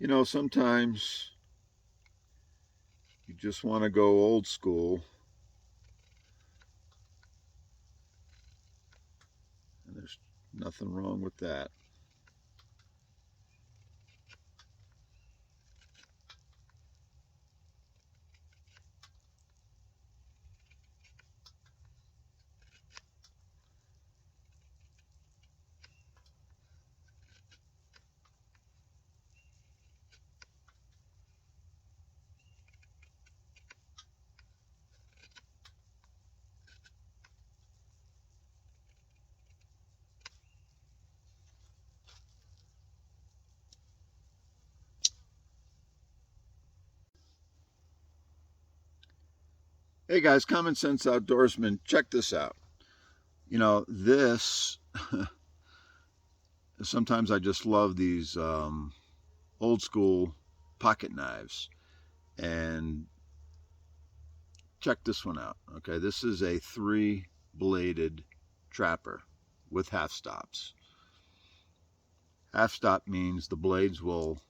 You know, sometimes you just want to go old school, and there's nothing wrong with that. Hey guys, Common Sense Outdoorsman, check this out. You know, this, sometimes I just love these old school pocket knives. And check this one out. Okay, this is a 3-bladed trapper with half stops. Half stop means the blades will,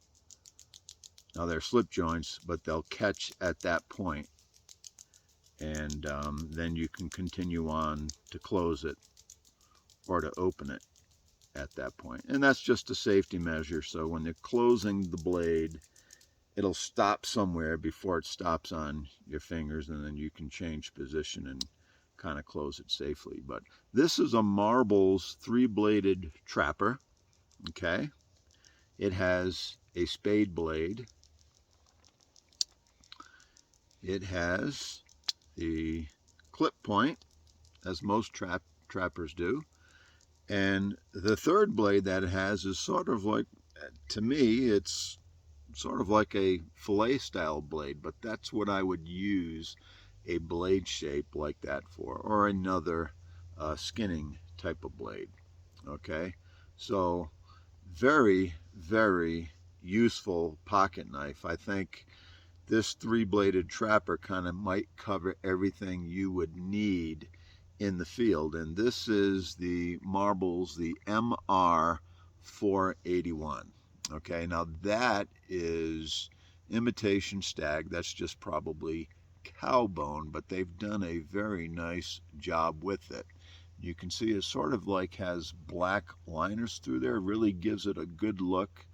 now they're slip joints, but they'll catch at that point, and then you can continue on to close it or to open it at that point. And that's just a safety measure, so when they're closing the blade, it'll stop somewhere before it stops on your fingers, and then you can change position and kind of close it safely. But this is a Marbles 3-bladed trapper. Okay, it has a spade blade. It has the clip point, as most trappers do. And the third blade that it has is sort of like, to me, it's sort of like a fillet style blade, but that's what I would use a blade shape like that for, or another skinning type of blade. Okay, so very, very useful pocket knife. I think this 3-bladed trapper kind of might cover everything you would need in the field. And this is the Marbles, the MR481. Okay, now that is imitation stag. That's just probably cow bone, but they've done a very nice job with it. You can see it sort of like has black liners through there, really gives it a good look.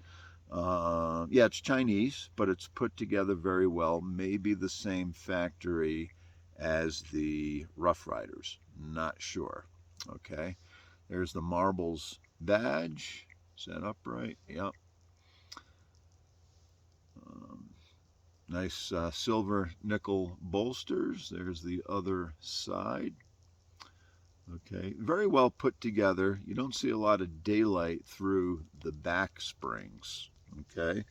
Yeah, it's Chinese, but it's put together very well. Maybe the same factory as the Rough Riders, not sure. Okay, there's the Marbles badge. Set upright, yep. Nice silver nickel bolsters. There's the other side. Okay, very well put together. You don't see a lot of daylight through the back springs. Okay,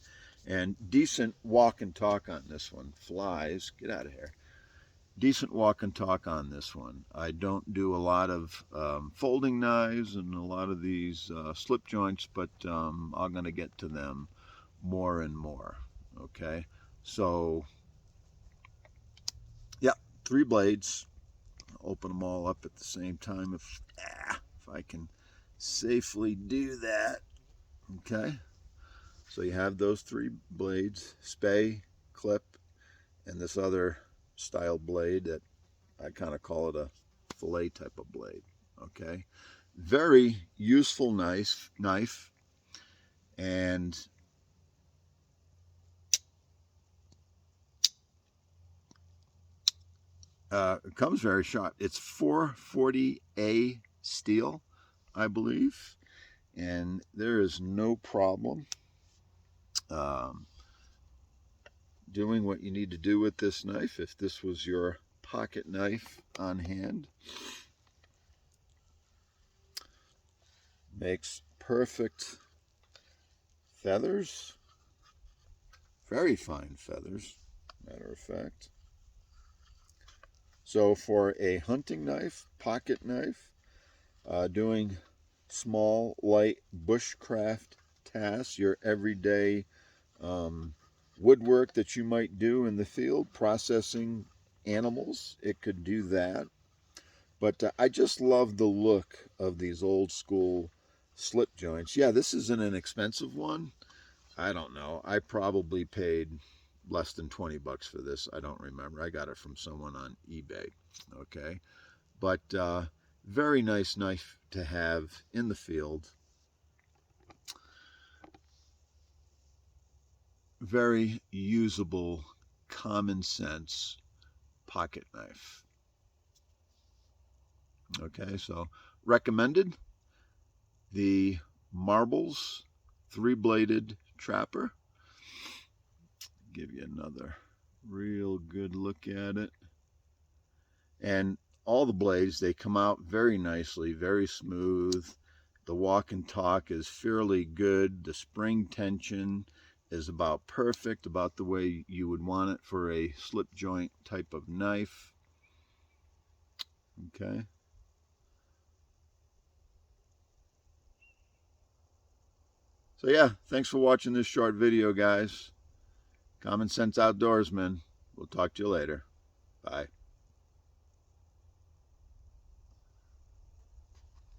and decent walk and talk on this one. Flies, get out of here. Decent walk and talk on this one. I don't do a lot of folding knives and a lot of these slip joints, but I'm going to get to them more and more. Okay, so yeah, 3 blades. Open them all up at the same time if I can safely do that. Okay, so you have those 3 blades, spay, clip, and this other style blade that I kind of call it a fillet type of blade. Okay, very useful knife, and it comes very sharp. It's 440A steel, I believe, and there is no problem doing what you need to do with this knife. If this was your pocket knife on hand, makes perfect feathers, very fine feathers, matter of fact. So for a hunting knife, pocket knife, doing small, light bushcraft tasks, your everyday woodwork that you might do in the field, processing animals, it could do that. But I just love the look of these old school slip joints. Yeah, this is an inexpensive one. I don't know. I probably paid less than 20 bucks for this. I don't remember. I got it from someone on eBay. Okay. But very nice knife to have in the field. Very usable, common sense pocket knife. Okay, so recommended. The Marbles 3-bladed trapper. Give you another real good look at it. And all the blades, they come out very nicely, very smooth. The walk and talk is fairly good. The spring tension is about perfect, about the way you would want it for a slip joint type of knife. Okay. So yeah, thanks for watching this short video, guys. Common Sense Outdoorsman. We'll talk to you later. Bye.